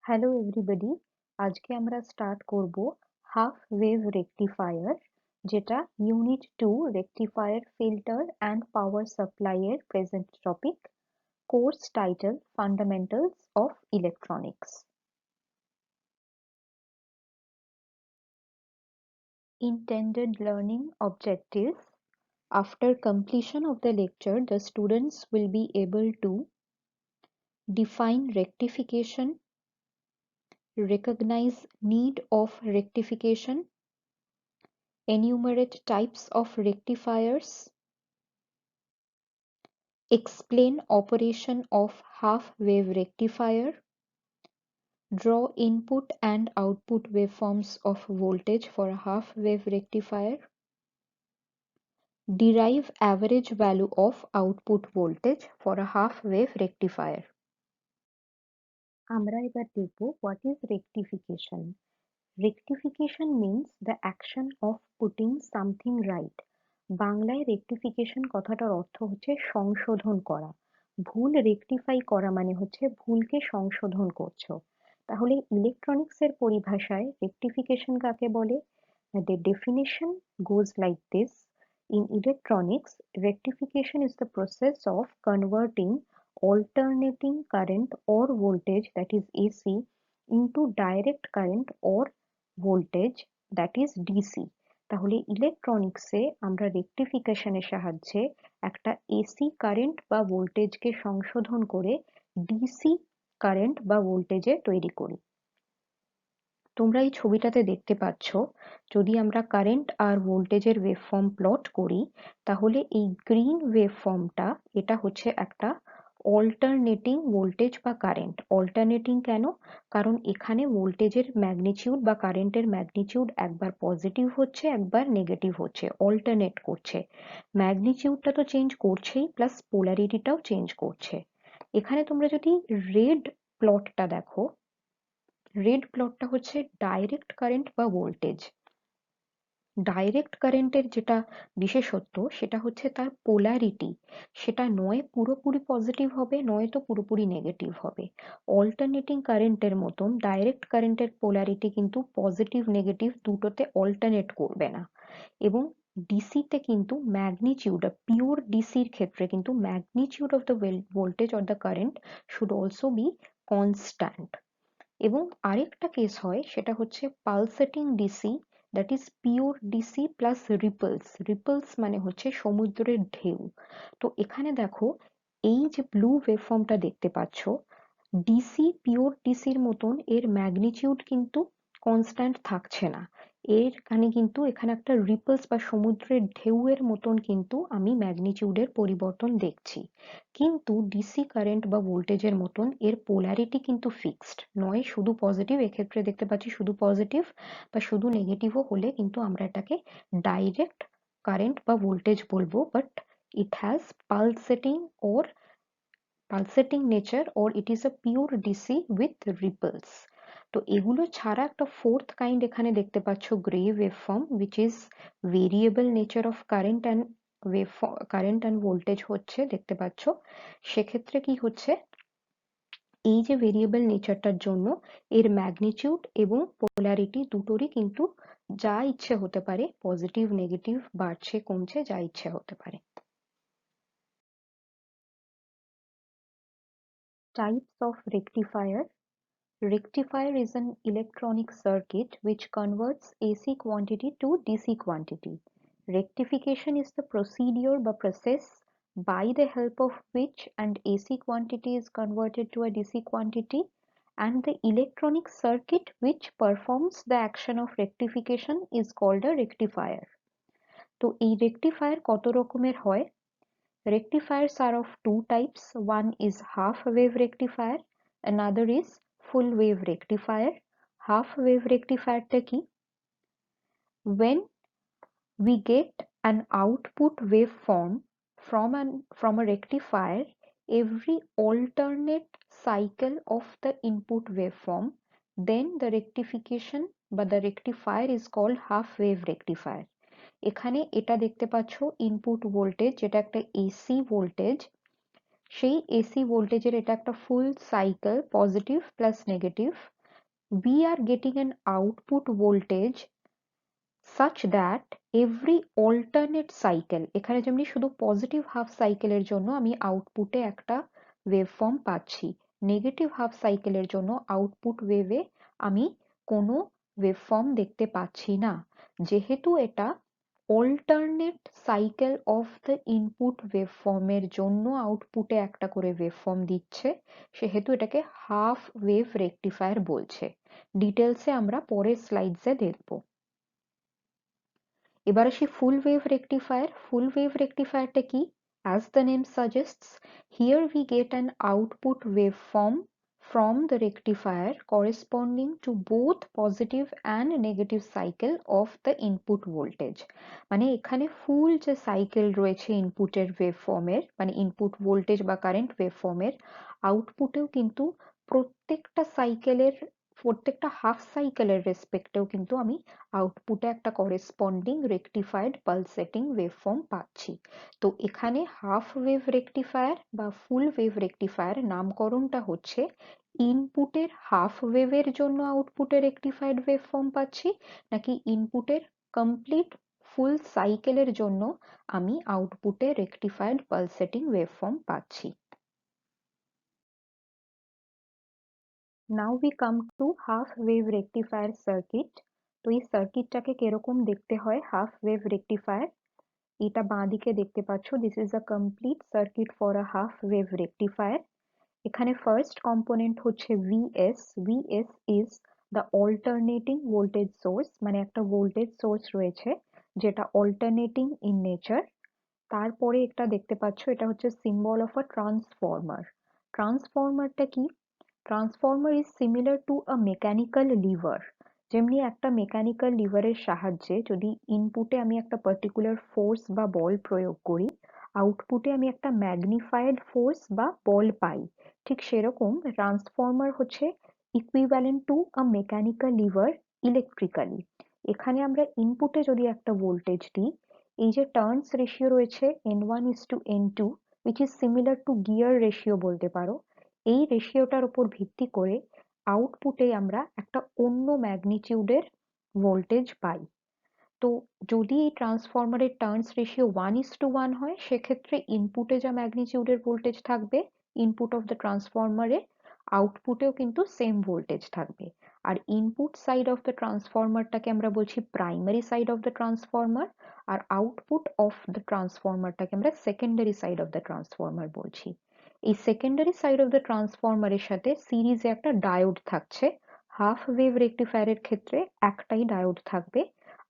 Hello everybody, আজকে আমরা start করব হাফ ওয়েভ রেকটিফায়ার, যেটা unit 2 rectifier filter and power supply এর present topic. Course title fundamentals of electronics. Intended learning objectives. After completion of the lecture, the students will be able to define rectification, recognize need of rectification, enumerate types of rectifiers, explain operation of half-wave rectifier, draw input and output waveforms of voltage for a half-wave rectifier, derive average value of output voltage for a half-wave rectifier. আমরা এবার দেখব what is rectification. Rectification means the action of putting something right. বাংলায় rectification কথাটার অর্থ হচ্ছে সংশোধন করা। ভুল রেকটিফাই করা মানে হচ্ছে ভুলকে সংশোধন করছো। তাহলে ইলেকট্রনিক্স এর পরিভাষায় রেকটিফিকেশন কাকে বলে? The definition goes like this. In electronics, rectification is the process of converting alternating current or voltage, that is AC, into direct current or voltage, that is DC. তাহলে ইলেকট্রনিক্সে আমরা রেকটিফিকেশনের সাহায্যে একটা এসি কারেন্ট বা ভোল্টেজকে সংশোধন করে ডিসি কারেন্ট বা ভোল্টেজে তৈরি করি। তোমরা এই ছবিটাতে দেখতে পাচ্ছ, যদি আমরা কারেন্ট আর ভোল্টেজের ওয়েভফর্ম প্লট করি, তাহলে এই গ্রিন ওয়েভফর্মটা এটা হচ্ছে একটা অল্টারনেটিং ভোল্টেজ বা কারেন্ট। অল্টারনেটিং কেন? কারণ এখানে ভোল্টেজের ম্যাগনিটিউড বা কারেন্টের ম্যাগনিটিউড একবার পজিটিভ হচ্ছে, একবার নেগেটিভ হচ্ছে, অল্টারনেট করছে। ম্যাগনিটিউডটা তো চেঞ্জ করছেই, প্লাস পোলারিটিটাও চেঞ্জ করছে। এখানে তোমরা যদি রেড প্লটটা দেখো, রেড প্লটটা হচ্ছে ডাইরেক্ট কারেন্ট বা ভোল্টেজ। ডাইরেক্ট কারেন্টের যেটা বিশেষত্ব সেটা হচ্ছে তার পোলারিটি, সেটা নয় পুরোপুরি পজিটিভ হবে, নয়তো পুরোপুরি নেগেটিভ হবে। অল্টারনেটিং কারেন্টের মতন ডাইরেক্ট কারেন্টের পোলারিটি কিন্তু পজিটিভ নেগেটিভ দুটোতে অল্টারনেট করবে না। এবং ডিসিতে কিন্তু ম্যাগনিটিউড, পিওর ডিসির ক্ষেত্রে কিন্তু magnitude of the voltage or the current should also be constant. এবং আরেকটা কেস হয়, সেটা হচ্ছে pulsating DC, that is pure DC plus ripples. Ripples মানে হচ্ছে সমুদ্রের ঢেউ। তো এখানে দেখো, এই যে ব্লু ওয়েভফর্মটা দেখতে পাচ্ছ, ডিসি পিওর ডিসির মতন এর ম্যাগনিটিউড কিন্তু কনস্ট্যান্ট থাকছে না। এখানে কিন্তু এখানে একটা রিপলস বা সমুদ্রের ঢেউয়ের মতন কিন্তু আমি ম্যাগনিটিউডের পরিবর্তন দেখছি। কিন্তু ডিসি কারেন্ট বা ভোল্টেজের মতন এর পোলারিটি কিন্তু ফিক্সড নয়, শুধু পজিটিভ। এক্ষেত্রে দেখতে পাচ্ছি শুধু পজিটিভ বা শুধু নেগেটিভও হলে কিন্তু আমরা এটাকে ডাইরেক্ট কারেন্ট বা ভোল্টেজ বলবো, but it has pulsating nature or it is a pure DC with ripples. তো এগুলো ছাড়া একটা ফোর্থ কাইন্ড এখানে দেখতে পাচ্ছ, grey waveform, which is variable nature of current and voltage হচ্ছে, দেখতে পাচ্ছ। সেক্ষেত্রে কি হচ্ছে, এই যে ভেরিয়েবল নেচারটার জন্য এর ম্যাগনিটিউড এবং পোলারিটি দুটোরই কিন্তু যা ইচ্ছে হতে পারে, পজিটিভ নেগেটিভ, বাড়ছে কমছে, যা ইচ্ছে হতে পারে। Types of rectifier. Rectifier is an electronic circuit which converts AC quantity to DC quantity. Rectification is the procedure or process by the help of which an AC quantity is converted to a DC quantity, and the electronic circuit which performs the action of rectification is called a rectifier. তো এই rectifier কত রকমের হয়? Rectifiers are of two types. One is half wave rectifier, another is full wave rectifier. Half wave rectifier টা কি? When we get an output waveform from a rectifier, every alternate cycle of the input waveform, then the rectification বা the rectifier is called half wave rectifier. এখানে এটা দেখতে পাচ্ছ input voltage, যেটা একটা AC voltage, সেই এসি ভোল্টেজের এটা একটা full cycle, positive plus negative. We are getting an output voltage such that every alternate cycle, এখানে যেমনি শুধু পজিটিভ হাফ সাইকেলের জন্য আমি আউটপুটে একটা ওয়েভফর্ম পাচ্ছি, নেগেটিভ হাফ সাইকেলের জন্য আউটপুট ওয়েভে আমি কোনো ওয়েভফর্ম দেখতে পাচ্ছি না। যেহেতু এটা alternate cycle of the input ওয়েভফর্মের জন্য আউটপুটে একটা করে ওয়েভফর্ম দিচ্ছে, সেহেতু এটাকে হাফ ওয়েভ রেকটিফায়ার বলছে। ডিটেলসে আমরা পরের স্লাইডসে দেখব। এবার আসি full wave rectifier. Full wave রেকটিফায়ারটা কি? As the name suggests, here we get an output waveform from the rectifier corresponding to both positive and negative cycle of the input voltage. মানে এখানে ফুল যে সাইকেল রয়েছে ইনপুটের ওয়েভফর্মের, মানে ইনপুট ভোল্টেজ বা current ওয়েভফর্মের, আউটপুটেও কিন্তু প্রত্যেকটা সাইকেলের, প্রত্যেকটা হাফ সাইকেলের রেসপেক্টেও কিন্তু আমি আউটপুটে একটা করেসপন্ডিং রেকটিফাইড পালসেটিং ওয়েভফর্ম পাচ্ছি। তো এখানে হাফ ওয়েভ রেকটিফায়ার বা ফুল ওয়েভ রেকটিফায়ার নামকরণটা হচ্ছে ইনপুটের হাফ ওয়েভের জন্য আউটপুটে রেকটিফাইড ওয়েভফর্ম পাচ্ছি, নাকি ইনপুটের কমপ্লিট ফুল সাইকেলের জন্য আমি আউটপুটে রেকটিফাইড পালসেটিং ওয়েভফর্ম পাচ্ছি। Now we come to half wave rectifier circuit. তো এই সার্কিটটাকে কিরকম দেখতে হয় হাফ ওয়েভ রেকটিফায়ার, এটা বাঁদিকে দেখতে পাচ্ছ, this is a complete circuit for a half wave rectifier. এখানে ফার্স্ট কম্পোনেন্ট হচ্ছে VS. VS is the alternating voltage source, মানে একটা ভোল্টেজ সোর্স রয়েছে যেটা অল্টারনেটিং ইন নেচার। তারপরে একটা দেখতে পাচ্ছ, এটা হচ্ছে সিম্বল অফ আ ট্রান্সফর্মার। ট্রান্সফর্মারটা কি? Transformer is similar to a mechanical liver. যেমনি একটা মেকানিক্যাল লিভারের সাহায্যে যদি ইনপুটে আমি একটা পার্টিকুলার ফোর্স বা বল প্রয়োগ করি, আউটপুটে আমি একটা ম্যাগনিফাইড ফোর্স বা বল পাই, ঠিক সেরকম ট্রান্সফর্মার হচ্ছে equivalent to a mechanical liver electrically. এখানে আমরা ইনপুটে যদি একটা ভোল্টেজ দিই, এই যে টার্নস রেশিও রয়েছে N1:N2, which is similar to gear ratio বলতে পারো, এই রেশিওটার উপর ভিত্তি করে আউটপুটে আমরা একটা অন্য ম্যাগনিটিউডের ভোল্টেজ পাই। তো যদি এই ট্রান্সফরমারের টার্নস রেশিও 1:1 হয়, সেক্ষেত্রে ইনপুটে যা ম্যাগনিটিউডের ভোল্টেজ থাকবে ইনপুট অফ দ্য ট্রান্সফরমারে, আউটপুটেও কিন্তু সেম ভোল্টেজ থাকবে। আর ইনপুট সাইড অফ দ্য ট্রান্সফরমারটাকে আমরা বলছি primary side of the transformer, আর আউটপুট অফ দ্য ট্রান্সফরমারটাকে আমরা secondary side of the transformer বলছি। এই সেকেন্ডারি সাইড অফ দ্য ট্রান্সফরমারের সাথে সিরিজে একটা ডায়োড থাকছে। হাফ ওয়েভ রেকটিফায়ারের ক্ষেত্রে একটাই ডায়োড থাকবে।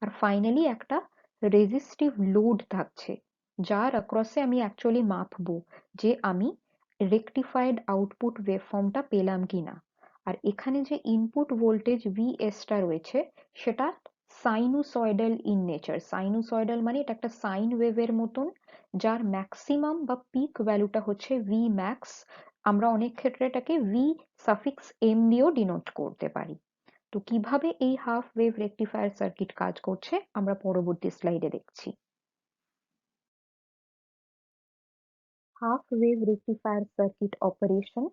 আর ফাইনালি একটা রেজিস্টিভ লোড থাকছে, যার অ্যাক্রসে আমি অ্যাকচুয়ালি মাপবো যে আমি রেকটিফাইড আউটপুট ওয়েভফর্মটা পেলাম কিনা। আর এখানে যে ইনপুট ভোল্টেজ ভিএসটা রয়েছে সেটা সাইনুসয়েডাল ইন নেচার। সাইনুসয়েডাল মানে এটা একটা সাইন ওয়েভের মতন, যার ম্যাক্সিমাম বা পিক ভ্যালুটা হচ্ছে ভি ম্যাক্স। আমরা অনেক ক্ষেত্রে এটাকে ভি সাফিক্স এম দিয়েও ডিনোট করতে পারি। তো কিভাবে এই হাফ ওয়েভ রেকটিফায়ার সার্কিট কাজ করছে আমরা পরবর্তী স্লাইডে দেখছি। Half wave rectifier circuit operation.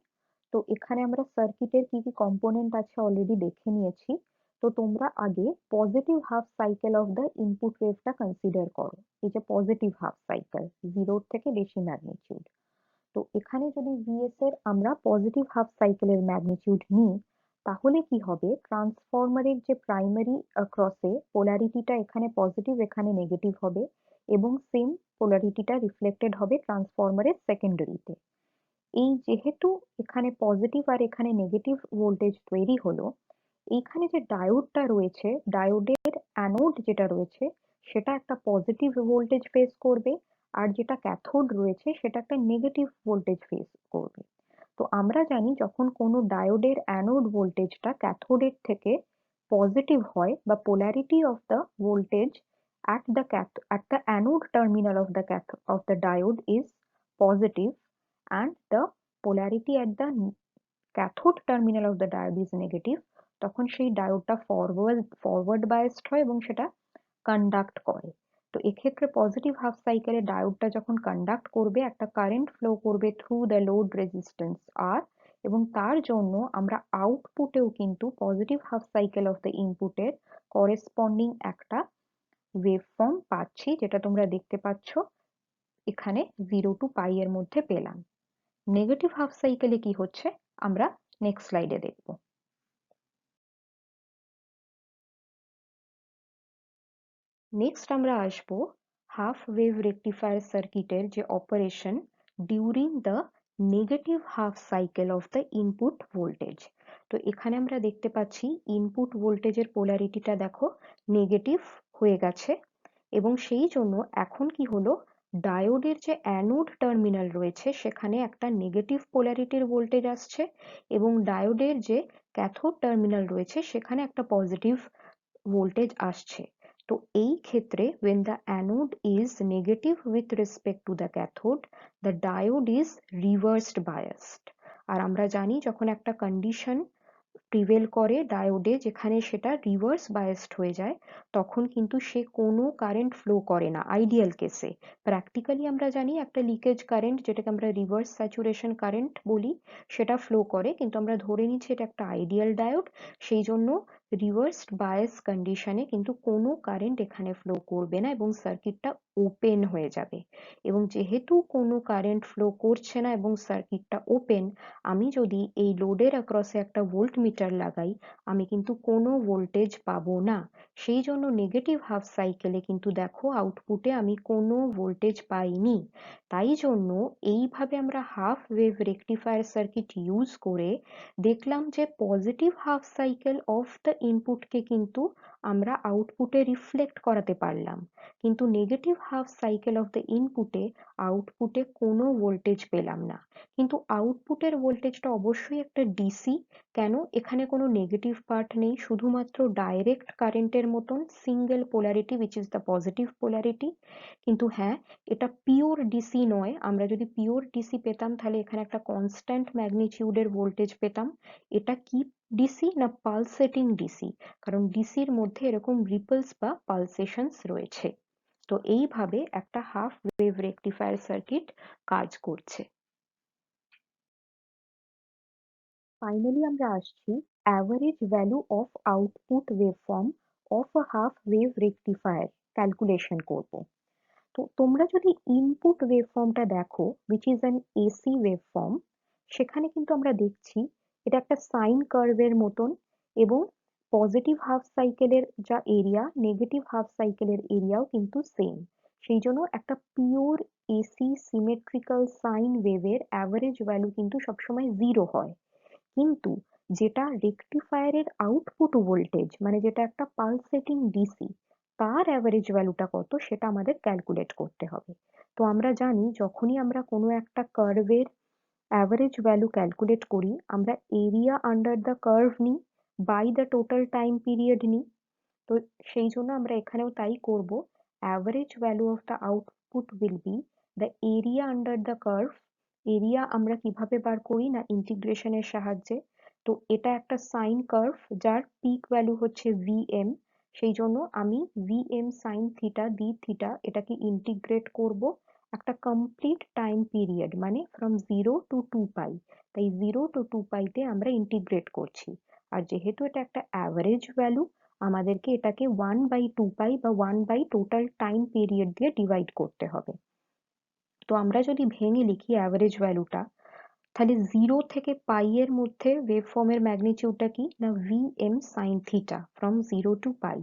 তো এখানে আমরা সার্কিটের কি কি কম্পোনেন্ট আছে অলরেডি দেখে নিয়েছি। তো তোমরা আগে positive half cycle of the input ওয়েভটা কনসিডার করো। এই যে পজিটিভ হাফ সাইকেল, জিরোর থেকে বেশি ম্যাগনিটিউড। তো এখানে যদি ভিএস এর আমরা পজিটিভ হাফ সাইকেলের ম্যাগনিটিউড নিই, তাহলে কি হবে, ট্রান্সফরমারের যে প্রাইমারি ক্রসে পোলারিটিটা এখানে পজিটিভ এখানে নেগেটিভ হবে, এবং সেম পোলারিটিটা রিফ্লেক্টেড হবে ট্রান্সফরমারের সেকেন্ডারিতে। এই যেহেতু এখানে পজিটিভ আর এখানে নেগেটিভ ভোল্টেজ তৈরি হলো, এইখানে যে ডায়োডটা রয়েছে, ডায়োডের অ্যানোড যেটা রয়েছে সেটা একটা পজিটিভ ভোল্টেজ ফেস করবে, আর যেটা ক্যাথোড রয়েছে সেটা একটা নেগেটিভ ভোল্টেজ ফেস করবে। তো আমরা জানি যখন কোনো ডায়োডের অ্যানোড ভোল্টেজটা ক্যাথোডের থেকে পজিটিভ হয়, বা polarity of the voltage at the anode terminal of the diode is positive, and the polarity at the cathode terminal of the diode is negative, তখন সেই ডায়োডটা ফরওয়ার্ড বায়াসড হয় এবং সেটা কন্ডাক্ট করে। তো এক্ষেত্রে পজিটিভ হাফ সাইকেলে ডায়োডটা যখন কন্ডাক্ট করবে একটা কারেন্ট ফ্লো করবে থ্রু দ্য লোড রেজিস্ট্যান্স আর, এবং তার জন্য আমরা আউটপুটেও কিন্তু positive half cycle of the ইনপুটের করেসপন্ডিং একটা ওয়েভফর্ম পাচ্ছি, যেটা তোমরা দেখতে পাচ্ছ এখানে 0 to পাই এর মধ্যে পেলাম। নেগেটিভ হাফ সাইকেলে কি হচ্ছে আমরা নেক্সট স্লাইডে দেখব। নেক্সট আমরা আসবো হাফ ওয়েভ রেকটিফায়ার সার্কিটের যে operation during the negative half cycle of the input voltage. তো এখানে আমরা দেখতে পাচ্ছি ইনপুট ভোল্টেজের পোলারিটিটা দেখো নেগেটিভ হয়ে গেছে, এবং সেই জন্য এখন কি হলো, ডায়োডের যে অ্যানোড টার্মিনাল রয়েছে সেখানে একটা নেগেটিভ পোলারিটির ভোল্টেজ আসছে, এবং ডায়োডের যে ক্যাথোড টার্মিনাল রয়েছে সেখানে একটা পজিটিভ ভোল্টেজ আসছে। তো এই ক্ষেত্রে when the anode is negative with respect to the cathode, the diode is reversed biased। আর আমরা জানি যখন একটা কন্ডিশন প্রিভেল করে ডায়োডে যেখানে সেটা রিভার্স বায়াসড হয়ে যায় তখন কিন্তু সে কোনো কারেন্ট ফ্লো করে না আইডিয়াল কেসে। প্র্যাকটিক্যালি আমরা জানি একটা লিকেজ কারেন্ট, যেটাকে আমরা রিভার্স স্যাচুরেশন কারেন্ট বলি, সেটা ফ্লো করে, কিন্তু আমরা ধরে নিচ্ছি এটা একটা আইডিয়াল ডায়োড, সেই জন্য রিভার্সড বায়াস কন্ডিশনে কিন্তু কোনো কারেন্ট এখানে ফ্লো করবে না এবং সার্কিটটা ওপেন হয়ে যাবে। এবং যেহেতু কোনো কারেন্ট ফ্লো করছে না এবং সার্কিটটা ওপেন, আমি যদি এই লোডের অ্যাক্রসে একটা ভোল্ট মিটার লাগাই আমি কিন্তু কোনো ভোল্টেজ পাবো না। সেই জন্য নেগেটিভ হাফ সাইকেলে কিন্তু দেখো আউটপুটে আমি কোনো ভোল্টেজ পাইনি। তাই জন্য এইভাবে আমরা half wave rectifier circuit use করে দেখলাম যে positive half cycle of the ইনপুটকে কিন্তু আমরা আউটপুটে রিফ্লেক্ট করাতে পারলাম, কিন্তু negative half cycle of the ইনপুটে আউটপুটে কোনো ভোল্টেজ পেলাম না। কিন্তু আউটপুটের ভোল্টেজটা অবশ্যই একটা ডিসি, কেন এখানে কোনো নেগেটিভ পার্ট নেই, শুধুমাত্র ডাইরেক্ট কারেন্টের মতন single polarity which is the positive polarity. কিন্তু হ্যাঁ, এটা পিওর ডিসি নয়, আমরা যদি পিওর ডিসি পেতাম তাহলে এখানে একটা কনস্ট্যান্ট ম্যাগনিটিউডের ভোল্টেজ পেতাম। এটা কি ডিসি না পালসেটিং ডিসি, কারণ ডিসির মধ্যে এরকম রিপলস বা পালসেশনস রয়েছে। তো এইভাবে একটা হাফ ওয়েভ রেকটিফায়ার সার্কিট কাজ করছে। ফাইনালি আমরা আসছি average value of output waveform of a half wave rectifier calculation করব। তো তোমরা যদি ইনপুট ওয়েভফর্মটা দেখো which is an AC waveform, সেখানে কিন্তু আমরা দেখছি এটা একটা সাইন কার্ভের মতন, এবং পজিটিভ হাফ সাইকেলের যা এরিয়া নেগেটিভ হাফ সাইকেলের এরিয়াও কিন্তু সেম। সেই জন্য একটা পিওর এসি সিমেট্রিক্যাল সাইন ওয়েভের অ্যাভারেজ ভ্যালু কিন্তু সবসময় 0 হয়। কিন্তু যেটা রেকটিফায়ারের আউটপুট ভোল্টেজ মানে যেটা একটা পালসেটিং ডিসি, তার অ্যাভারেজ ভ্যালুটা কত সেটা আমাদের ক্যালকুলেট করতে হবে। তো আমরা জানি যখনই আমরা কোনো একটা কার্ভের অ্যাভারেজ ভ্যালু ক্যালকুলেট করি আমরা এরিয়া আন্ডার দ্য কার্ভ নিই by the total time period নিই। তো সেই জন্য আমরা এখানেও তাই করব, average value of the output will be the area under the curve. Area আমরা কিভাবে বার করি না ইন্টিগ্রেশনের সাহায্যে। তো এটা একটা সাইন কার্ভ যার পিক ভ্যালু হচ্ছে vm, সেই জন্য আমি vm sine theta D theta এটাকে ইন্টিগ্রেট করব একটা কমপ্লিট টাইম পিরিয়ড মানে ফ্রম 0 to 2 পাই। তাই 0 to 2 পাইতে আমরা ইন্টিগ্রেট করছি, আর যেহেতু এটা একটা অ্যাভারেজ ভ্যালু আমাদেরকে এটাকে 1/2 পাই বা 1 বাই টোটাল টাইম পিরিয়ড দিয়ে ডিভাইড করতে হবে। তো আমরা যদি ভেঙে লিখি অ্যাভারেজ ভ্যালুটা, তাহলে 0 থেকে পাই এর মধ্যে ওয়েভফর্মের ম্যাগনিটিউডটা কি না vm sine theta from 0 to pi,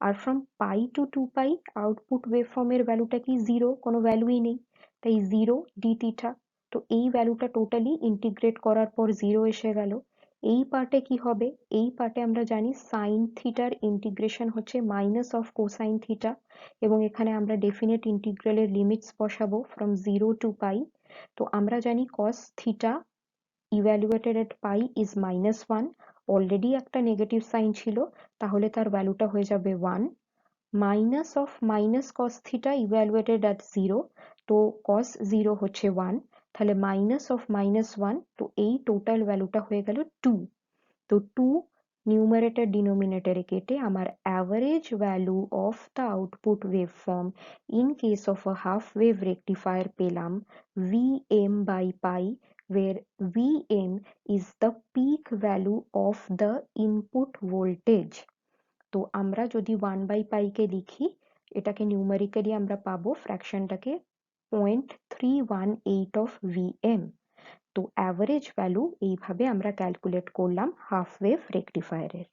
আর from pi to 2 pi output ওয়েভফর্মের ভ্যালুটা কি 0, কোনো ভ্যালুই নেই, তাই 0 ডি থিটা। তো এই ভ্যালুটা টোটালি ইন্টিগ্রেট করার পর 0 এসে গেল। এই পার্টে কি হবে, এই পার্টে আমরা জানি সাইন থিটার ইন্টিগ্রেশন হচ্ছে মাইনাস অফ কোসাইন থিটা, এবং এখানে আমরা ডেফিনেট ইন্টিগ্রালের লিমিটস বসাবো ফ্রম 0 to পাই। তো আমরা জানি cos theta evaluated at pi is -1, already একটা নেগেটিভ সাইন ছিল তাহলে তার ভ্যালুটা হয়ে যাবে 1, minus of minus cos theta evaluated at 0, তো cos 0 হচ্ছে 1, তাহলে মাইনাস অফ -1, তো এই টোটাল ভ্যালুটা হয়ে গেল 2। তো 2 নিউমারেটর ডিনোমিনেটরে কেটে আমার average value of the output waveform in case of a half wave rectifier পেলাম Vm by pi, where Vm is the peak value of the input voltage. তো আমরা যদি 1/π কে লিখি, এটাকে নিউমেরিক্যালি আমরা পাবো ফ্র্যাকশনটাকে 0.318 অফ Vm। তো অ্যাভারেজ ভ্যালু এইভাবে আমরা ক্যালকুলেট করলাম হাফ ওয়েভ রেকটিফায়ারের।